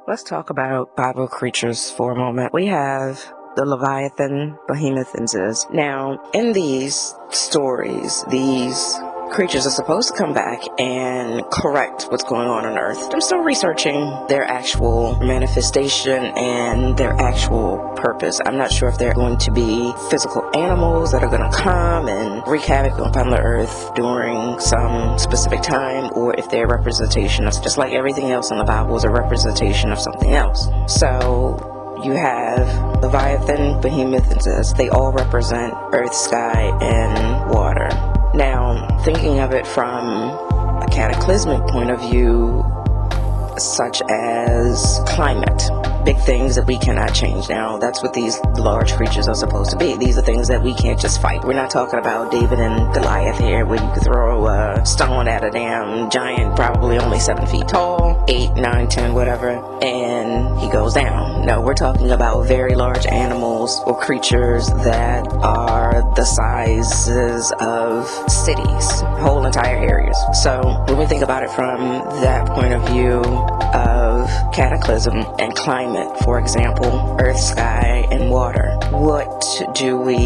Let's talk about Bible creatures for a moment. We have the Leviathan, Behemoth, and Ziz. Now, in these stories, these creatures are supposed to come back and correct what's going on Earth. I'm still researching their actual manifestation and their actual purpose. I'm not sure if they're going to be physical animals that are going to come and wreak havoc upon the Earth during some specific time, or if they're a representation of, just like everything else in the Bible is a representation of something else. So you have Leviathan, Behemoth, and Ziz. They all represent earth, sky, and water. Now, thinking of it from a cataclysmic point of view, such as climate, big things that we cannot change. Now, that's what these large creatures are supposed to be. These are things that we can't just fight. We're not talking about David and Goliath here, where you could throw a stone at a damn giant, probably only 7 feet tall, 8, 9, 10, whatever, and he goes down. No, we're talking about very large animals or creatures that are the sizes of cities, whole entire areas. So when we think about it from that point of view of cataclysm and climate, for example, earth, sky, and water, what do we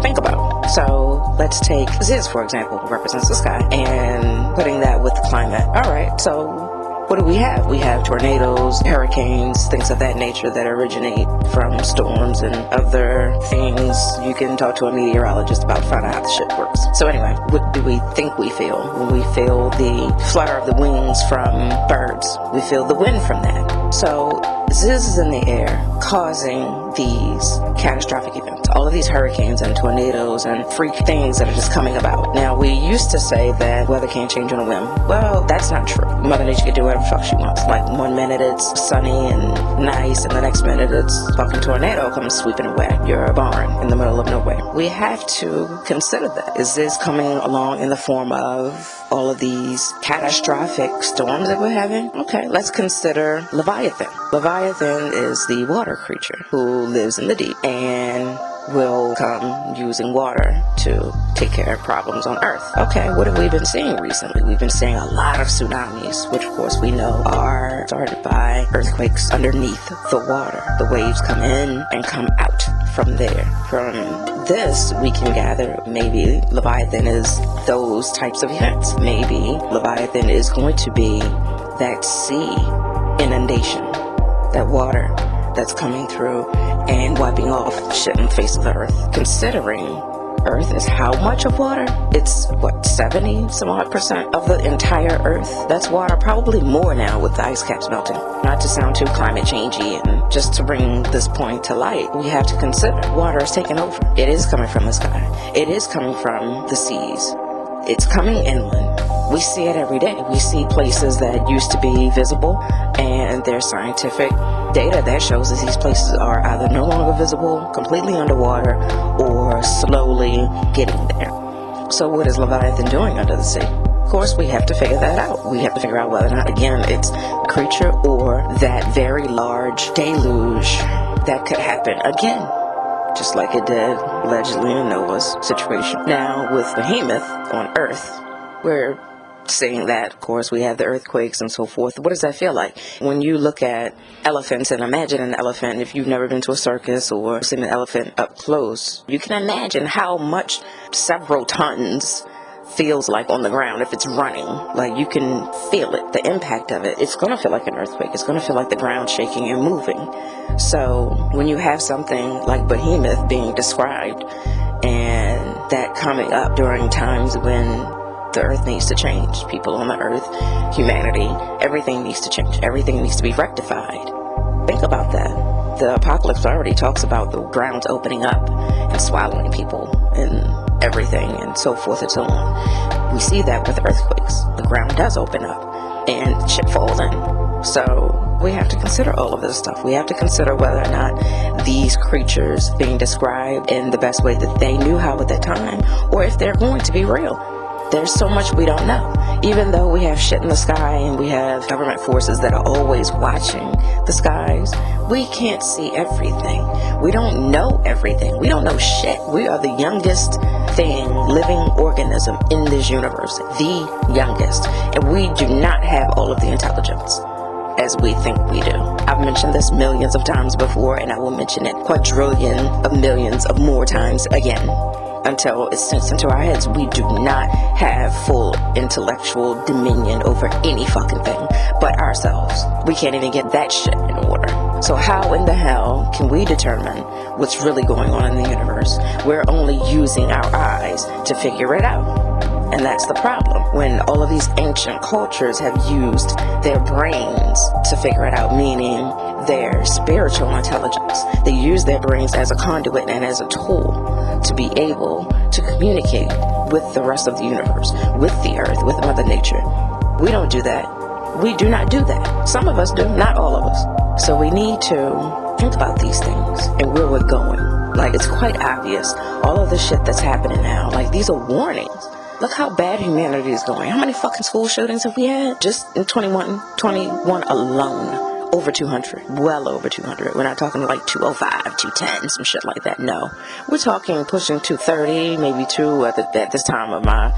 think about? So let's take Ziz, for example, who represents the sky, and putting that with the climate. Alright, so what do we have? We have tornadoes, hurricanes, things of that nature that originate from storms and other things. You can talk to a meteorologist about finding out how the shit works. So anyway, what do we think we feel when we feel the flutter of the wings from birds? We feel the wind from that. So Ziz is in the air, causing these catastrophic events. All of these hurricanes and tornadoes and freak things that are just coming about. Now, we used to say that weather can't change on a whim. Well, that's not true. Mother Nature can do whatever the fuck she wants. Like, one minute it's sunny and nice, and the next minute it's fucking tornado comes sweeping away your barn in the middle of nowhere. We have to consider that. Is this coming along in the form of all of these catastrophic storms that we're having? Okay, let's consider Leviathan. Leviathan is the water creature who lives in the deep and will come using water to take care of problems on Earth. Okay, what have we been seeing recently? We've been seeing a lot of tsunamis, which of course we know are started by earthquakes underneath the water. The waves come in and come out from there. From this, we can gather maybe Leviathan is those types of events. Maybe Leviathan is going to be that sea inundation, that water that's coming through and wiping off shit in the face of the earth. Considering Earth is how much of water? It's what, 70 some odd % of the entire Earth? That's water, probably more now with the ice caps melting. Not to sound too climate changey, and just to bring this point to light, we have to consider water is taking over. It is coming from the sky. It is coming from the seas. It's coming inland. We see it every day. We see places that used to be visible, and there's scientific data that shows that these places are either no longer visible, completely underwater, or slowly getting there. So what is Leviathan doing under the sea? Of course, we have to figure that out. We have to figure out whether or not, again, it's a creature or that very large deluge that could happen again, just like it did allegedly in Noah's situation. Now, with Behemoth on Earth, we're seeing that, of course, we have the earthquakes and so forth. What does that feel like? When you look at elephants, and imagine an elephant, if you've never been to a circus or seen an elephant up close, you can imagine how much several tons feels like on the ground if it's running. Like, you can feel it, the impact of it. It's going to feel like an earthquake. It's going to feel like the ground shaking and moving. So when you have something like Behemoth being described, and that coming up during times when the earth needs to change, people on the earth, humanity, everything needs to change, everything needs to be rectified. Think about that. The apocalypse already talks about the ground opening up and swallowing people and everything and so forth and so on. We see that with earthquakes. The ground does open up and shit falls in. So we have to consider all of this stuff. We have to consider whether or not these creatures being described in the best way that they knew how at that time, or if they're going to be real. There's so much we don't know. Even though we have shit in the sky and we have government forces that are always watching the skies, we can't see everything. We don't know everything. We don't know shit. We are the youngest living organism in this universe. The youngest. And we do not have all of the intelligence. as we think we do. I've mentioned this millions of times before, and I will mention it quadrillion of millions of more times again, until it sinks into our heads. We do not have full intellectual dominion over any fucking thing but ourselves. We can't even get that shit in order. So how in the hell can we determine what's really going on in the universe? We're only using our eyes to figure it out. And that's the problem. When all of these ancient cultures have used their brains to figure it out, meaning their spiritual intelligence, they use their brains as a conduit and as a tool to be able to communicate with the rest of the universe, with the earth, with Mother Nature. We don't do that. We do not do that. Some of us do, not all of us. So we need to think about these things and where we're going. Like, it's quite obvious, all of the shit that's happening now, like, these are warnings. Look how bad humanity is going. How many fucking school shootings have we had? Just in 21 alone. Over 200. Well over 200. We're not talking like 205, 210, some shit like that. No. We're talking pushing 230, maybe 2 at this time of my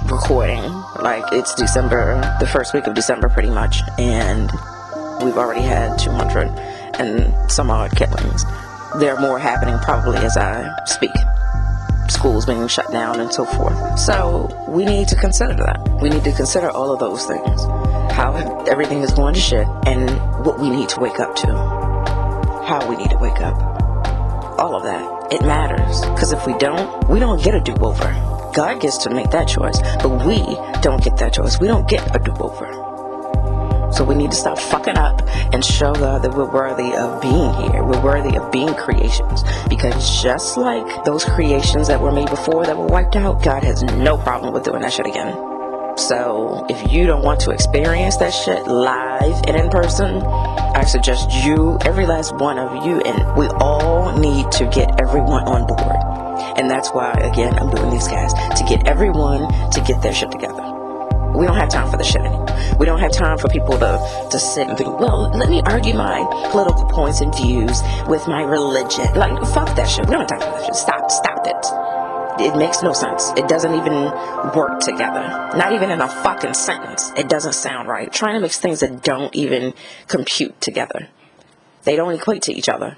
recording. Like, it's December, the first week of December pretty much. And we've already had 200 and some odd killings. There are more happening probably as I speak. Schools being shut down and so forth. So we need to consider that. We need to consider all of those things. How everything is going to shit and what we need to wake up to. How we need to wake up. All of that. It matters. Because if we don't get a do-over. God gets to make that choice. But we don't get that choice. We don't get a do-over. So we need to stop fucking up and show God that we're worthy of being here. We're worthy of being creations. Because just like those creations that were made before that were wiped out, God has no problem with doing that shit again. So if you don't want to experience that shit live and in person, I suggest you, every last one of you, and we all need to get everyone on board. And that's why, again, I'm doing these casts, to get everyone to get their shit together. We don't have time for the shit anymore. We don't have time for people to sit and think, well, let me argue my political points and views with my religion. Like, fuck that shit. We don't have time for that shit. Stop it. It makes no sense. It doesn't even work together. Not even in a fucking sentence. It doesn't sound right. Trying to mix things that don't even compute together. They don't equate to each other.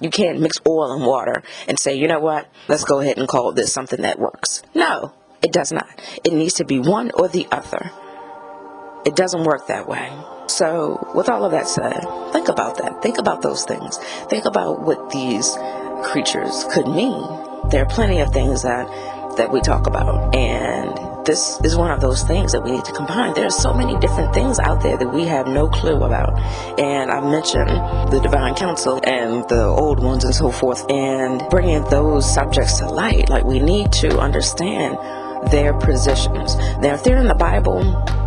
You can't mix oil and water and say, you know what, let's go ahead and call this something that works. No. It does not. It needs to be one or the other. It doesn't work that way. So, with all of that said, think about that. Think about those things. Think about what these creatures could mean. There are plenty of things that we talk about, and this is one of those things that we need to combine. There are so many different things out there that we have no clue about. And I mentioned the Divine Council and the old ones and so forth, and bringing those subjects to light. Like, we need to understand their positions. Now, if they're in the Bible,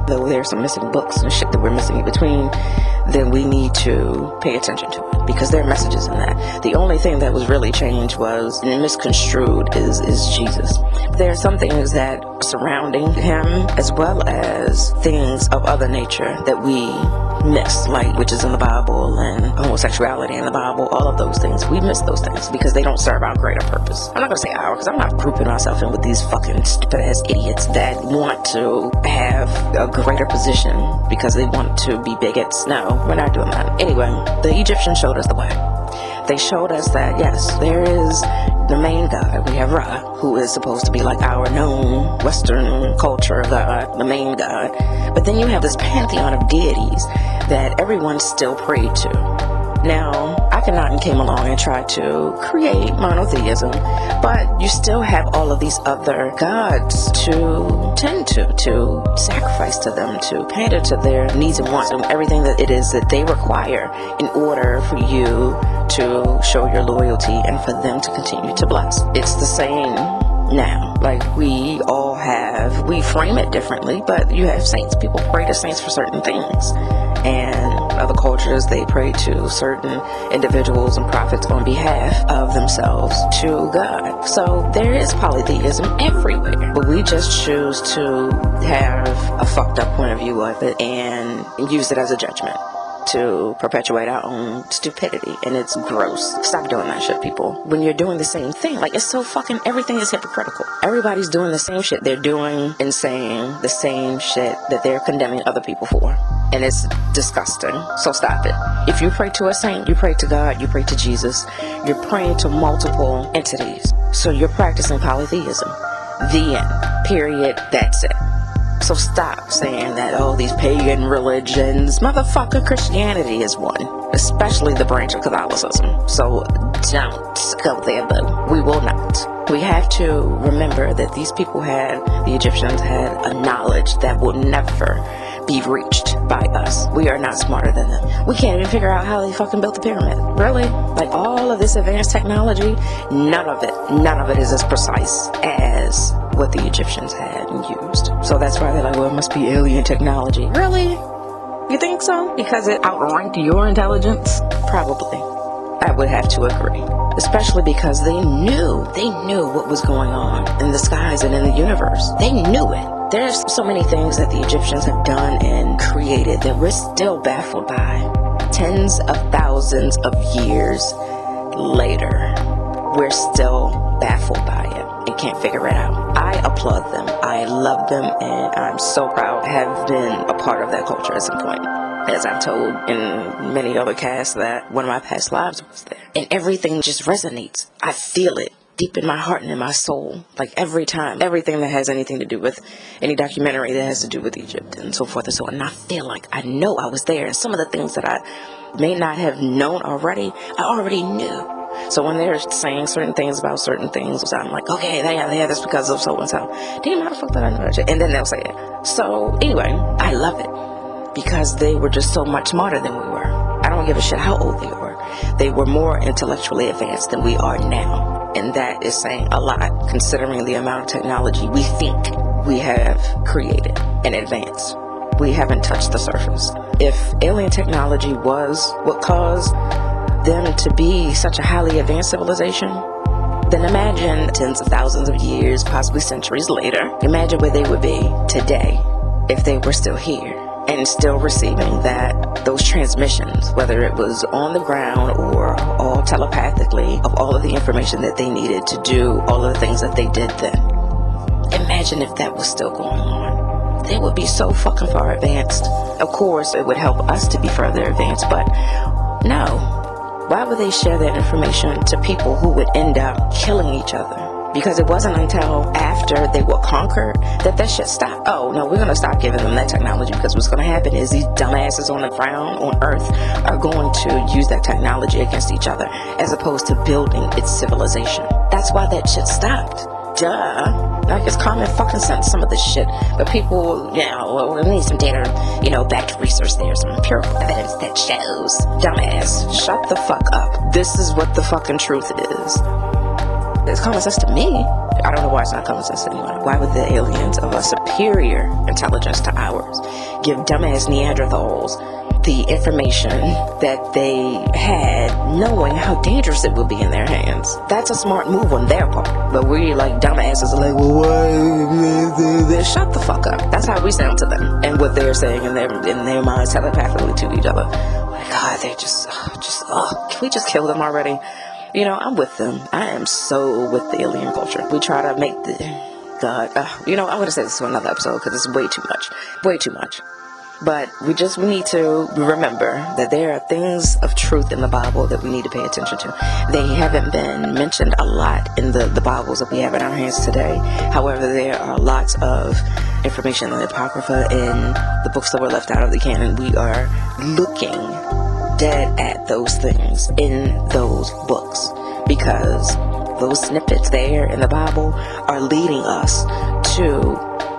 though there's some missing books and shit that we're missing in between, then we need to pay attention to it, because there are messages in that. The only thing that was really changed was, and misconstrued, is Jesus. There are some things that are surrounding him, as well as things of other nature that we miss, like witches in the Bible and homosexuality in the Bible. All of those things, we miss those things because they don't serve our greater purpose. I'm not gonna say our, because I'm not grouping myself in with these fucking stupid ass idiots that want to have a greater position because they want to be bigots. No, we're not doing that. Anyway, the Egyptians showed us the way. They showed us that, yes, there is the main god. We have Ra, who is supposed to be like our known Western culture god, the main god. But then you have this pantheon of deities that everyone still prayed to. Now, Akhenaten came along and tried to create monotheism, but you still have all of these other gods to tend to sacrifice to them, to pander to their needs and wants, and everything that it is that they require in order for you to show your loyalty and for them to continue to bless. It's the same now. Like, we frame it differently, but you have saints. People pray to saints for certain things. And other cultures, they pray to certain individuals and prophets on behalf of themselves to God. So there is polytheism everywhere. But we just choose to have a fucked up point of view of it and use it as a judgment to perpetuate our own stupidity, and it's gross. Stop doing that shit, people. When you're doing the same thing, like, it's so fucking, everything is hypocritical. Everybody's doing the same shit they're doing and saying the same shit that they're condemning other people for. and it's disgusting. So stop it. If you pray to a saint, you pray to God, you pray to Jesus, you're praying to multiple entities. So you're practicing polytheism. The end. Period. That's it. So stop saying that, oh, these pagan religions. Motherfucker, Christianity is one. Especially the branch of Catholicism. So don't go there, boo. We will not. We have to remember that these people the Egyptians had a knowledge that will never be reached by us. We are not smarter than them. We can't even figure out how they fucking built the pyramid. Really? Like all of this advanced technology, none of it is as precise as what the Egyptians had and used. So that's why they're like, well, it must be alien technology. Really? You think so? Because it outranked your intelligence? Probably. I would have to agree. Especially because they knew what was going on in the skies and in the universe. They knew it. There's so many things that the Egyptians have done and created that we're still baffled by. Tens of thousands of years later, we're still baffled by it and can't figure it out. I applaud them. I love them, and I'm so proud to have been a part of that culture at some point. As I've told in many other casts that one of my past lives was there. And everything just resonates. I feel it deep in my heart and in my soul. Like every time. Everything that has anything to do with any documentary that has to do with Egypt and so forth and so on. And I feel like I know I was there. And some of the things that I may not have known already, I already knew. So when they're saying certain things about certain things, I'm like, okay, yeah, that's because of so and so. Damn, how the fuck did I know that shit? And then they'll say it. So anyway, I love it. Because they were just so much smarter than we were. I don't give a shit how old they were. They were more intellectually advanced than we are now. And that is saying a lot, considering the amount of technology we think we have created and advanced. We haven't touched the surface. If alien technology was what caused them to be such a highly advanced civilization, then imagine tens of thousands of years, possibly centuries later, imagine where they would be today if they were still here. And still receiving those transmissions, whether it was on the ground or all telepathically, of all of the information that they needed to do all of the things that they did then. Imagine if that was still going on. They would be so fucking far advanced. Of course, it would help us to be further advanced, but no. Why would they share that information to people who would end up killing each other? Because it wasn't until after they were conquered that shit stopped. Oh, no, we're going to stop giving them that technology, because what's going to happen is these dumbasses on the ground, on Earth, are going to use that technology against each other, as opposed to building its civilization. That's why that shit stopped. Duh. Like, it's common fucking sense, some of this shit. But people, well, we need some data, backed research there, some empirical evidence that shows. Dumbass, shut the fuck up. This is what the fucking truth is. It's common sense to me. I don't know why it's not common sense to anyone. Why would the aliens of a superior intelligence to ours give dumbass Neanderthals the information that they had, knowing how dangerous it would be in their hands? That's a smart move on their part. But we, like dumbasses, are like, well, why? Shut the fuck up. That's how we sound to them, and what they're saying in their minds telepathically to each other. Oh my God, they can we just kill them already? I'm with them. I am so with the alien culture. We try to make I'm going to say this to another episode, because it's way too much. Way too much. But we need to remember that there are things of truth in the Bible that we need to pay attention to. They haven't been mentioned a lot in the Bibles that we have in our hands today. However, there are lots of information in the Apocrypha and the books that were left out of the canon. We are looking dead at those things in those books, because those snippets there in the Bible are leading us to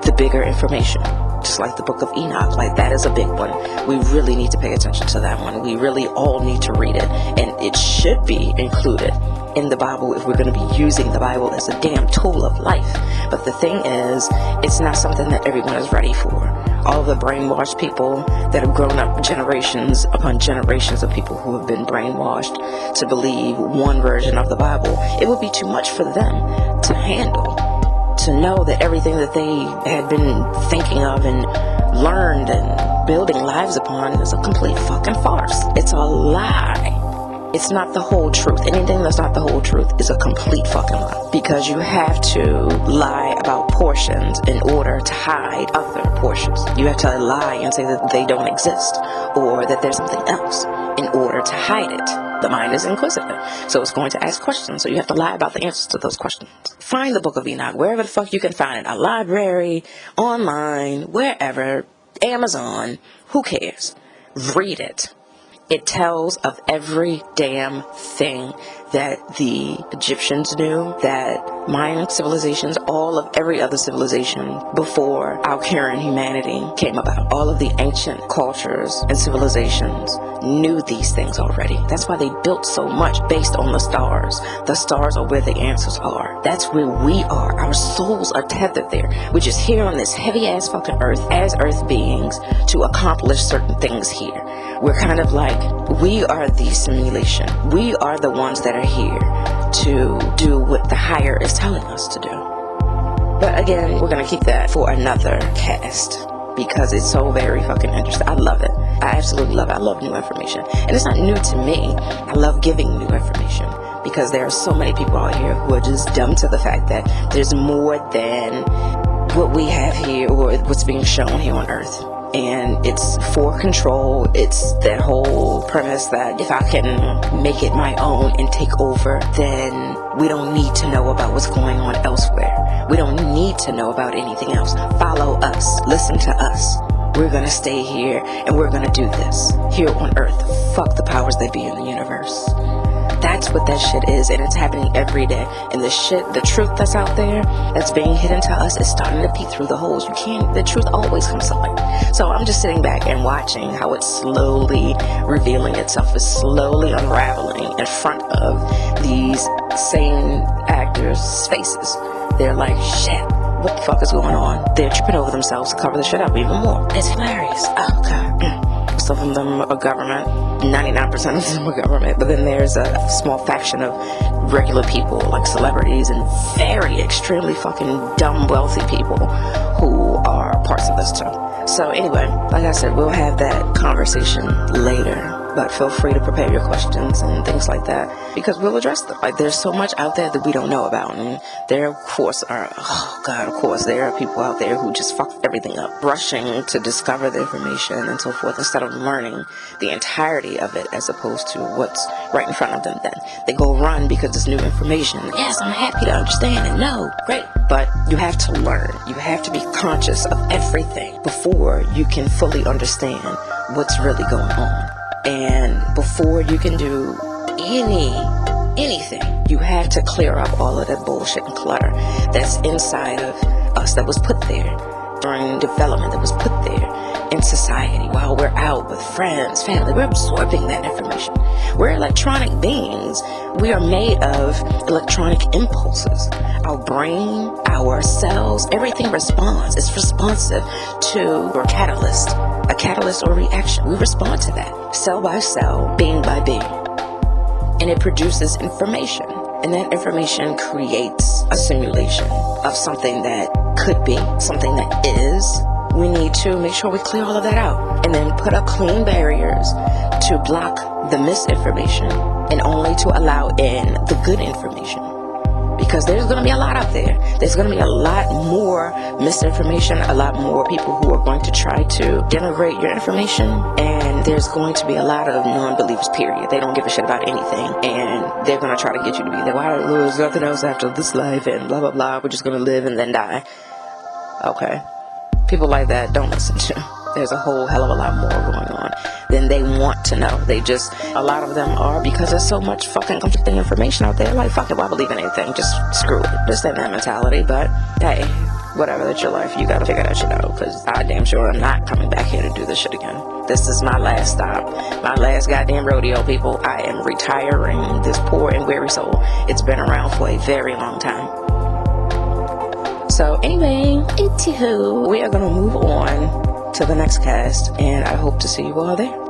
the bigger information. Just like the book of Enoch, like that is a big one. We really need to pay attention to that one. We really all need to read it, and it should be included in the Bible if we're going to be using the Bible as a damn tool of life. But the thing is, it's not something that everyone is ready for. All the brainwashed people that have grown up, generations upon generations of people who have been brainwashed to believe one version of the Bible, it would be too much for them to handle. To know that everything that they had been thinking of and learned and building lives upon is a complete fucking farce. It's a lie. It's not the whole truth. Anything that's not the whole truth is a complete fucking lie. Because you have to lie about portions in order to hide other portions. You have to lie and say that they don't exist, or that there's something else, in order to hide it. The mind is inquisitive, so it's going to ask questions, so you have to lie about the answers to those questions. Find the Book of Enoch, wherever the fuck you can find it. A library, online, wherever, Amazon, who cares? Read it. It tells of every damn thing that the Egyptians knew, that Mayan civilizations, all of every other civilization before our current humanity came about. All of the ancient cultures and civilizations knew these things already. That's why they built so much based on the stars. The stars are where the answers are. That's where we are. Our souls are tethered there. We're just here on this heavy ass fucking earth as earth beings to accomplish certain things here. We're kind of like, we are the simulation. We are the ones that are here to do what the higher is telling us to do. But again, we're going to keep that for another cast, because it's so very fucking interesting. I love it. I absolutely love it. I love new information. And it's not new to me. I love giving new information, because there are so many people out here who are just dumb to the fact that there's more than what we have here or what's being shown here on earth. And it's for control. It's that whole premise that if I can make it my own and take over, then we don't need to know about what's going on elsewhere. We don't need to know about anything else. Follow us. Listen to us. We're gonna stay here and we're gonna do this here on earth. Fuck the powers that be in the universe. That's what that shit is, and it's happening every day. And the truth that's out there, that's being hidden to us, is starting to peek through the holes. The truth always comes to light. So I'm just sitting back and watching how it's slowly revealing itself, is slowly unraveling in front of these same actors' faces. They're like, shit, what the fuck is going on? They're tripping over themselves to cover the shit up even more. It's hilarious. Oh, God. Some of them are government, 99% of them are government, but then there's a small faction of regular people like celebrities and very extremely fucking dumb wealthy people who are parts of this too. So anyway, like I said, we'll have that conversation later, but feel free to prepare your questions and things like that, because we'll address them. Like, there's so much out there that we don't know about, and there of course are, oh God, of course there are people out there who just fuck everything up, rushing to discover the information and so forth, instead of learning the entirety of it as opposed to what's right in front of them. Then they go run because it's new information. Yes, I'm happy to understand it. No, great. But you have to learn. You have to be conscious of everything before you can fully understand what's really going on. And before you can do anything, you have to clear up all of that bullshit and clutter that's inside of us, that was put there during development, that was put there in society while we're out with friends, family. We're absorbing that information. We're electronic beings. We are made of electronic impulses. Our brain, our cells, everything responds. It's responsive to a catalyst or reaction. We respond to that, cell by cell, being by being. And it produces information. And that information creates a simulation of something that could be, something that is. We need to make sure we clear all of that out, and then put up clean barriers to block the misinformation and only to allow in the good information. Because there's going to be a lot out there. There's going to be a lot more misinformation, a lot more people who are going to try to denigrate your information, and there's going to be a lot of non-believers, period. They don't give a shit about anything, and they're going to try to get you to be there. Why, there's nothing else after this life, and blah, blah, blah. We're just going to live and then die. Okay. People like that don't listen to. There's a whole hell of a lot more going on than they want to know. A lot of them are, because there's so much fucking conflicting information out there, like, fuck it, why believe in anything? Just screw it. Just in that mentality. But hey, whatever, that's your life. You gotta figure that shit out, because I damn sure am not coming back here to do this shit again. This is my last stop, my last goddamn rodeo, people. I am retiring this poor and weary soul. It's been around for a very long time. So anyway, anywho, we are gonna move on to the next cast, and I hope to see you all there.